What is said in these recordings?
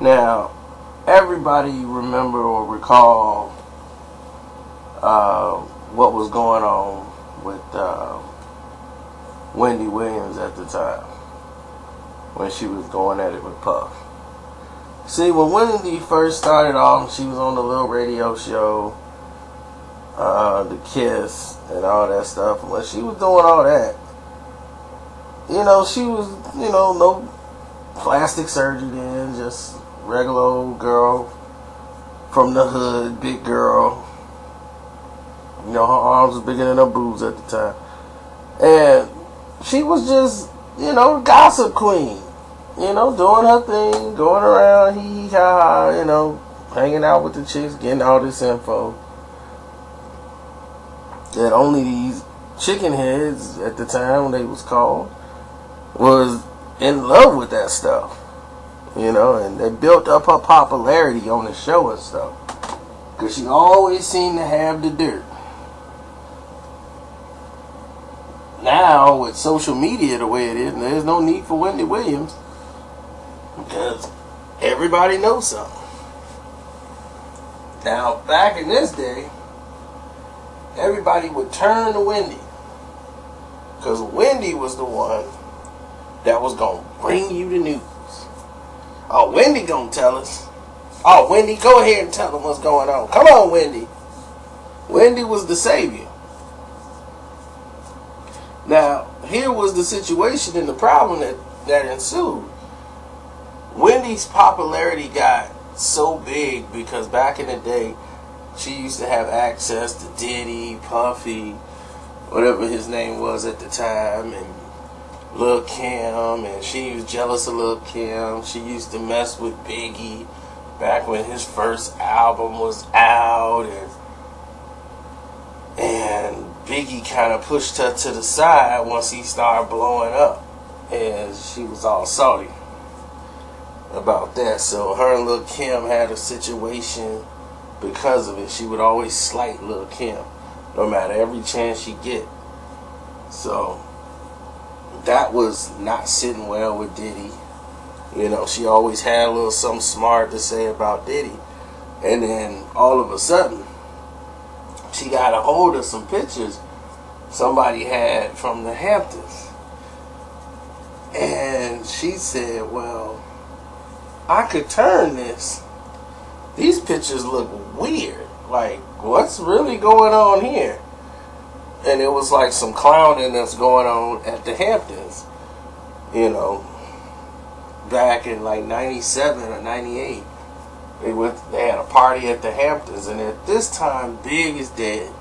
Now, everybody remember or recall what was going on with Wendy Williams at the time when she was going at it with Puff. See, when Wendy first started off, she was on the little radio show, The Kiss, and all that stuff. When she was doing all that, she was, no plastic surgery then, just regular old girl from the hood, big girl. Her arms was bigger than her boobs at the time. And she was just, gossip queen. Doing her thing, going around, hee hee ha ha, hanging out with the chicks, getting all this info. That only these chicken heads at the time, when they was called, was in love with that stuff. And they built up her popularity on the show and stuff. Because she always seemed to have the dirt. Now, with social media the way it is, there's no need for Wendy Williams. Because everybody knows something. Now, back in this day, everybody would turn to Wendy. Because Wendy was the one that was going to bring you the news. Oh, Wendy going to tell us. Oh, Wendy, go ahead and tell them what's going on. Come on, Wendy. Wendy was the savior. Now, here was the situation and the problem that ensued. Wendy's popularity got so big because back in the day, she used to have access to Diddy, Puffy, whatever his name was at the time, and Lil' Kim, and she was jealous of Lil' Kim. She used to mess with Biggie back when his first album was out, and Biggie kind of pushed her to the side once he started blowing up, and she was all salty about that. So her and Lil' Kim had a situation because of it. She would always slight Lil' Kim, no matter every chance she get. So that was not sitting well with Diddy. She always had a little something smart to say about Diddy. And then all of a sudden, she got a hold of some pictures somebody had from the Hamptons. And she said, well, I could turn this. These pictures look weird. Like, what's really going on here? And it was like some clowning that's going on at the Hamptons. Back in like 97 or 98. They had a party at the Hamptons, and at this time, Big is dead.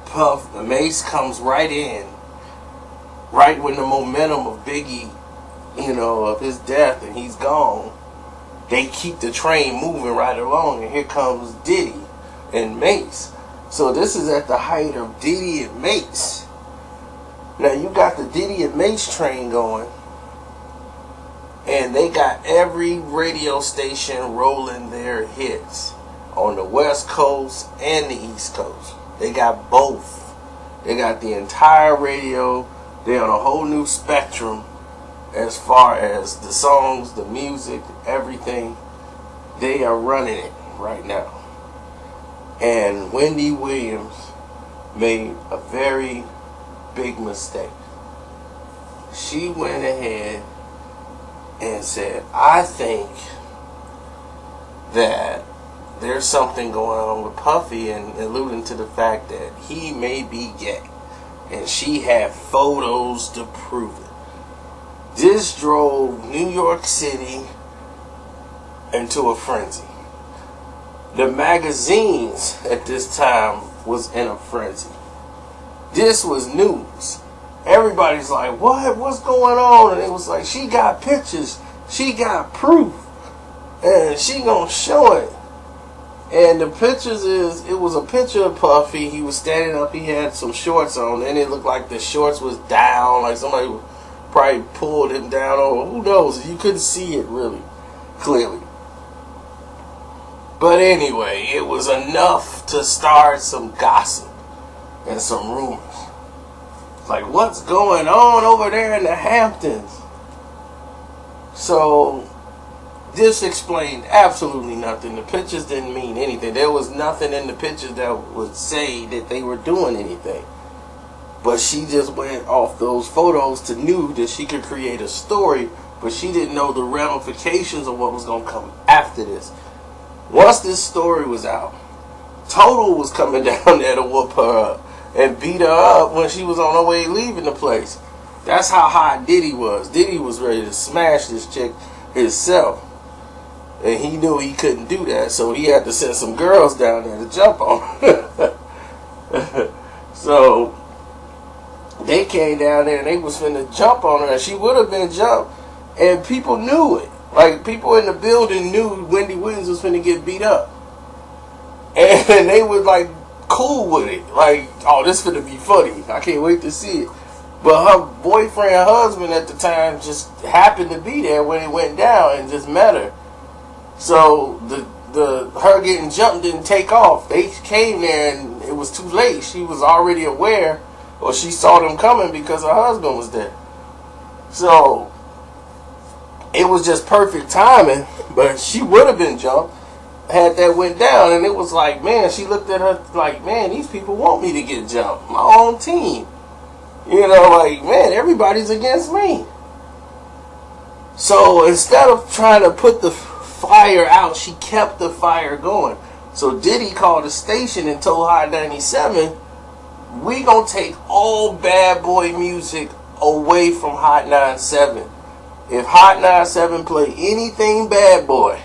Puff, the Mace comes right in, right when the momentum of Biggie, of his death, and he's gone. They keep the train moving right along, and here comes Diddy and Mace. So this is at the height of Diddy and Mace. Now you got the Diddy and Mace train going, and they got every radio station rolling their hits on the West Coast and the East Coast. They got both. They got the entire radio. They're on a whole new spectrum as far as the songs, the music, everything. They are running it right now. And Wendy Williams made a very big mistake. She went ahead and said, I think that there's something going on with Puffy, and alluding to the fact that he may be gay. And she had photos to prove it. This drove New York City into a frenzy. The magazines at this time was in a frenzy. This was news. Everybody's like, what? What's going on? And it was like, she got pictures. She got proof. And she gonna show it. And the pictures it was a picture of Puffy. He was standing up. He had some shorts on. And it looked like the shorts was down. Like somebody probably pulled him down. Or who knows? You couldn't see it really clearly. But anyway, it was enough to start some gossip and some rumors. Like, what's going on over there in the Hamptons? So This explained absolutely nothing. The pictures didn't mean anything. There was nothing in the pictures that would say that they were doing anything. But she just went off those photos to knew that she could create a story, but she didn't know the ramifications of what was going to come after this. Once this story was out, Total was coming down there to whoop her up and beat her up when she was on her way leaving the place. That's how hot Diddy was. Diddy was ready to smash this chick himself. And he knew he couldn't do that, so he had to send some girls down there to jump on her. So they came down there and they was finna jump on her, and she would have been jumped, and people knew it. Like, people in the building knew Wendy Williams was finna get beat up, and they were like cool with it. Like, oh, this finna be funny, I can't wait to see it. But her boyfriend, husband at the time, just happened to be there when it went down and just met her. So her getting jumped didn't take off. They came there and it was too late. She was already aware, or she saw them coming because her husband was there. So it was just perfect timing. But she would have been jumped had that went down. And it was like, man, she looked at her like, man, these people want me to get jumped. My own team. You know, like, man, everybody's against me. So instead of trying to put the fire out, she kept the fire going. So Diddy called the station and told Hot 97, we gonna take all bad boy music away from Hot 97. If Hot 97 play anything bad boy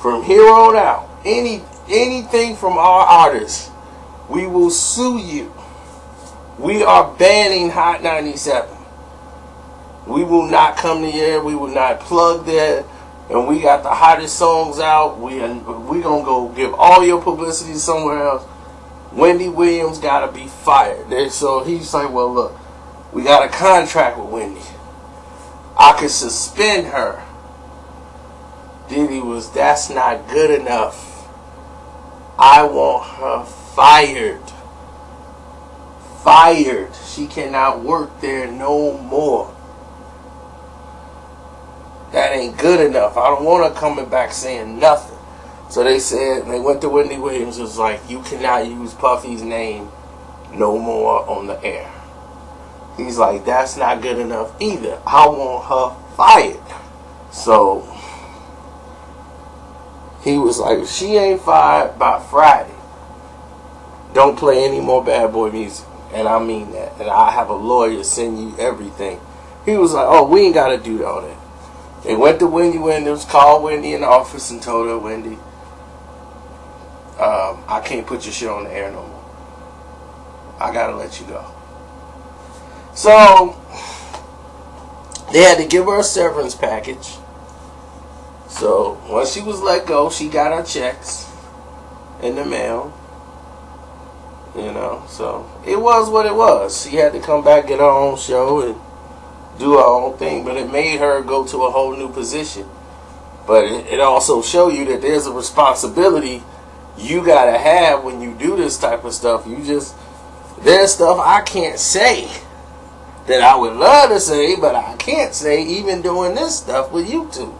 from here on out, anything from our artists, we will sue you. We are banning Hot 97. We will not come to here. We will not plug that. And we got the hottest songs out. We gonna go give all your publicity somewhere else. Wendy Williams gotta be fired. So he's like, well, look, we got a contract with Wendy. I could suspend her. Diddy was, that's not good enough. I want her fired. Fired. She cannot work there no more. That ain't good enough. I don't want her coming back saying nothing. So they said, they went to Wendy Williams. It was like, you cannot use Puffy's name no more on the air. He's like, that's not good enough either. I want her fired. So he was like, if she ain't fired by Friday, don't play any more bad boy music. And I mean that. And I have a lawyer send you everything. He was like, oh, we ain't got to do all that. They went to Wendy Williams, called Wendy in the office and told her, Wendy, I can't put your shit on the air no more. I got to let you go. So they had to give her a severance package. So once she was let go, she got her checks in the mail. You know, so it was what it was. She had to come back, get her own show, and do her own thing. But it made her go to a whole new position. But it also showed you that there's a responsibility you gotta have when you do this type of stuff. There's stuff I can't say that I would love to say, but I can't say even doing this stuff with YouTube.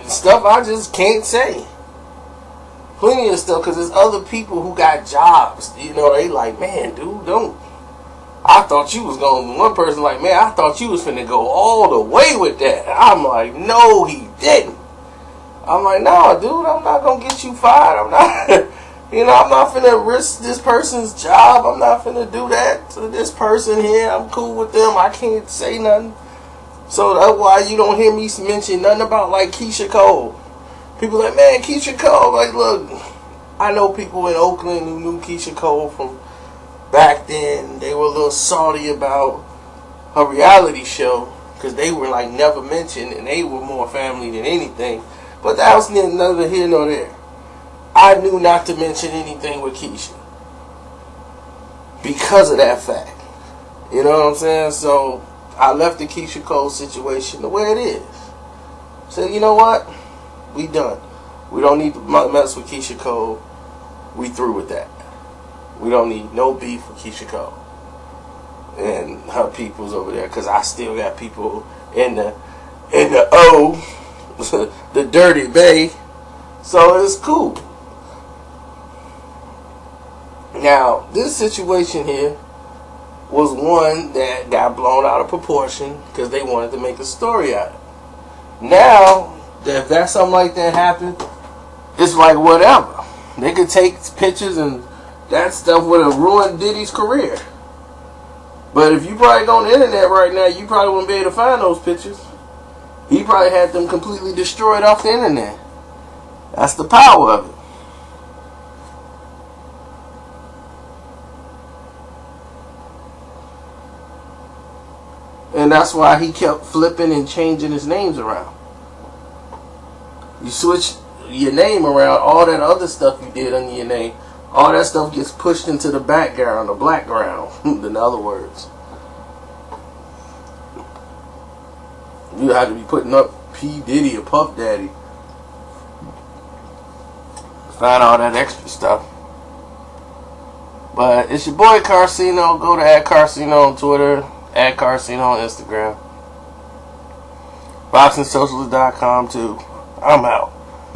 Stuff I just can't say. Plenty of stuff, because there's other people who got jobs. You know, they like, man, dude, don't. I thought you was going, one person like, man, I thought you was finna go all the way with that. I'm like, no, he didn't. I'm like, no, dude, I'm not gonna get you fired. I'm not, I'm not finna risk this person's job. I'm not finna do that to this person here. I'm cool with them. I can't say nothing. So that's why you don't hear me mention nothing about, like, Keisha Cole. People like, man, Keisha Cole, like, look, I know people in Oakland who knew Keisha Cole from back then. They were a little salty about her reality show because they were, like, never mentioned, and they were more family than anything. But that was neither here nor there. I knew not to mention anything with Keisha because of that fact. You know what I'm saying? So I left the Keisha Cole situation the way it is. Said, you know what? We done. We don't need to mess with Keisha Cole. We through with that. We don't need no beef with Keisha Cole and her peoples over there, because I still got people in the O the Dirty Bay. So it's cool. Now, this situation here was one that got blown out of proportion because they wanted to make a story out of it. Now, if that something like that happened, it's like whatever. They could take pictures and that stuff would have ruined Diddy's career. But if you probably go on the internet right now, you probably wouldn't be able to find those pictures. He probably had them completely destroyed off the internet. That's the power of it. And that's why he kept flipping and changing his names around. You switch your name around, all that other stuff you did under your name, all that stuff gets pushed into the background, the background, in other words. You have to be putting up P. Diddy or Puff Daddy. Find all that extra stuff. But it's your boy Carcino. Go to @Carcino on Twitter, @Carcino on Instagram. BoxingSocialist.com too. I'm out.